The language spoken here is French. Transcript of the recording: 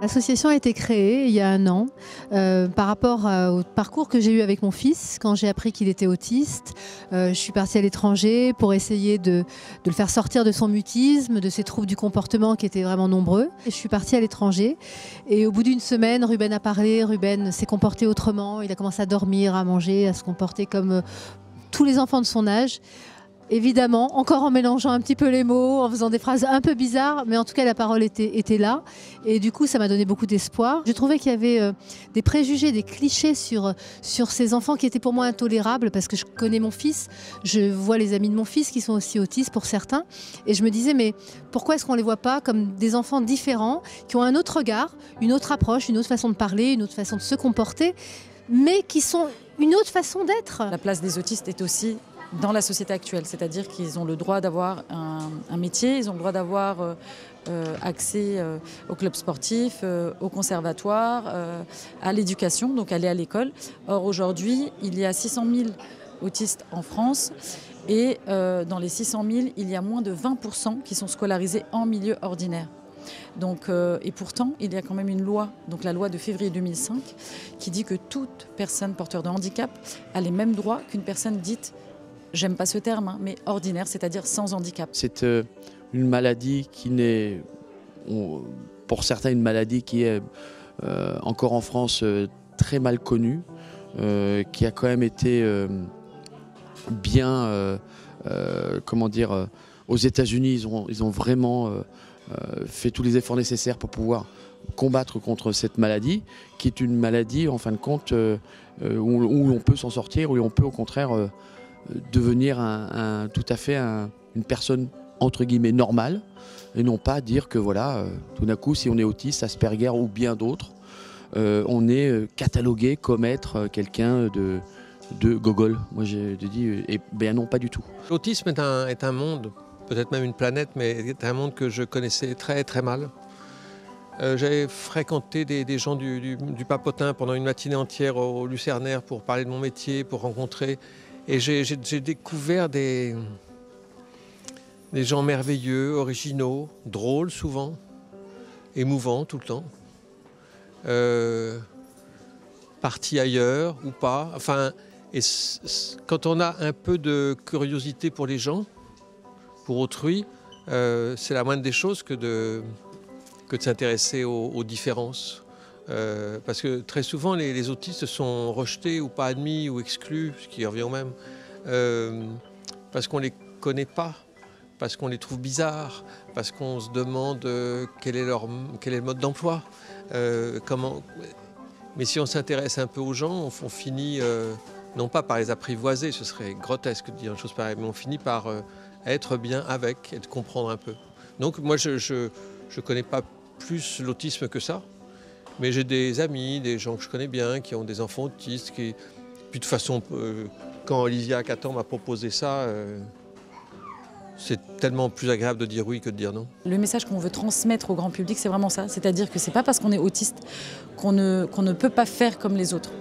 L'association a été créée il y a 1 an par rapport au parcours que j'ai eu avec mon fils quand j'ai appris qu'il était autiste. Je suis partie à l'étranger pour essayer de le faire sortir de son mutisme, de ses troubles du comportement qui étaient vraiment nombreux. Et je suis partie à l'étranger et au bout d'1 semaine, Ruben a parlé, Ruben s'est comporté autrement, il a commencé à dormir, à manger, à se comporter comme tous les enfants de son âge. Évidemment, encore en mélangeant un petit peu les mots, en faisant des phrases un peu bizarres, mais en tout cas la parole était là. Et du coup, ça m'a donné beaucoup d'espoir. Je trouvais qu'il y avait des préjugés, des clichés sur ces enfants qui étaient pour moi intolérables, parce que je connais mon fils, je vois les amis de mon fils qui sont aussi autistes pour certains. Et je me disais, mais pourquoi est-ce qu'on ne les voit pas comme des enfants différents, qui ont un autre regard, une autre approche, une autre façon de parler, une autre façon de se comporter, mais qui sont une autre façon d'être. La place des autistes est aussi dans la société actuelle, c'est-à-dire qu'ils ont le droit d'avoir un métier, ils ont le droit d'avoir accès au club sportif, au conservatoire, à l'éducation, donc aller à l'école. Or aujourd'hui, il y a 600 000 autistes en France et dans les 600 000, il y a moins de 20% qui sont scolarisés en milieu ordinaire. Donc, et pourtant, il y a quand même une loi, donc la loi de février 2005, qui dit que toute personne porteur de handicap a les mêmes droits qu'une personne dite, j'aime pas ce terme, hein, mais ordinaire, c'est-à-dire sans handicap. C'est une maladie qui n'est, pour certains, une maladie qui est encore en France très mal connue, qui a quand même été bien, comment dire, aux États-Unis, ils ont vraiment fait tous les efforts nécessaires pour pouvoir combattre contre cette maladie, qui est une maladie, en fin de compte, où on peut s'en sortir, où on peut au contraire devenir tout à fait une personne entre guillemets normale, et non pas dire que voilà, tout d'un coup, si on est autiste, Asperger ou bien d'autres, on est catalogué comme être quelqu'un de gogol. Moi j'ai dit, et bien non, pas du tout. L'autisme est un monde, peut-être même une planète, mais est un monde que je connaissais très très mal. J'avais fréquenté des gens du Papotin pendant une matinée entière au Lucernaire pour parler de mon métier, pour rencontrer. Et j'ai découvert des gens merveilleux, originaux, drôles souvent, émouvants tout le temps, partis ailleurs ou pas. Enfin, et quand on a un peu de curiosité pour les gens, pour autrui, c'est la moindre des choses que de s'intéresser aux différences. Parce que très souvent, les autistes sont rejetés ou pas admis ou exclus, ce qui revient au même, parce qu'on ne les connaît pas, parce qu'on les trouve bizarres, parce qu'on se demande quel est le mode d'emploi. Mais si on s'intéresse un peu aux gens, on finit, non pas par les apprivoiser, ce serait grotesque de dire une chose pareille, mais on finit par être bien avec et de comprendre un peu. Donc moi, je connais pas plus l'autisme que ça. Mais j'ai des amis, des gens que je connais bien, qui ont des enfants autistes. Puis de toute façon, quand Olivia Catan m'a proposé ça, c'est tellement plus agréable de dire oui que de dire non. Le message qu'on veut transmettre au grand public, c'est vraiment ça. C'est-à-dire que c'est pas parce qu'on est autiste qu'on ne peut pas faire comme les autres.